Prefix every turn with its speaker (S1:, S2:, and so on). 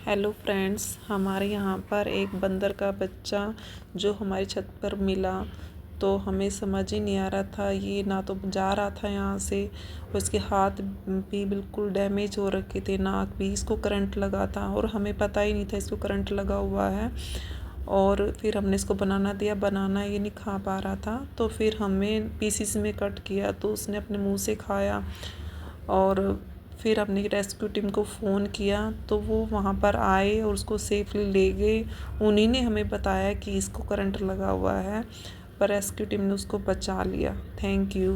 S1: Hello friends, हमारे यहाँ पर एक बंदर का बच्चा जो हमारी छत पर मिला, तो हमें समझ ही नहीं आ रहा था। ये ना तो जा रहा था यहाँ से, उसके हाथ भी बिल्कुल डैमेज हो रखे थे, नाक भी, इसको करंट लगा था और हमें पता ही नहीं था इसको करंट लगा हुआ है। और फिर हमने इसको बनाना दिया, बनाना ये नहीं खा पा रहा था, तो फिर हमें पीसीस में कट किया तो उसने अपने मुँह से खाया। और फिर हमने रेस्क्यू टीम को फ़ोन किया तो वो वहाँ पर आए और उसको सेफली ले गए। उन्हीं ने हमें बताया कि इसको करंट लगा हुआ है, पर रेस्क्यू टीम ने उसको बचा लिया। Thank you.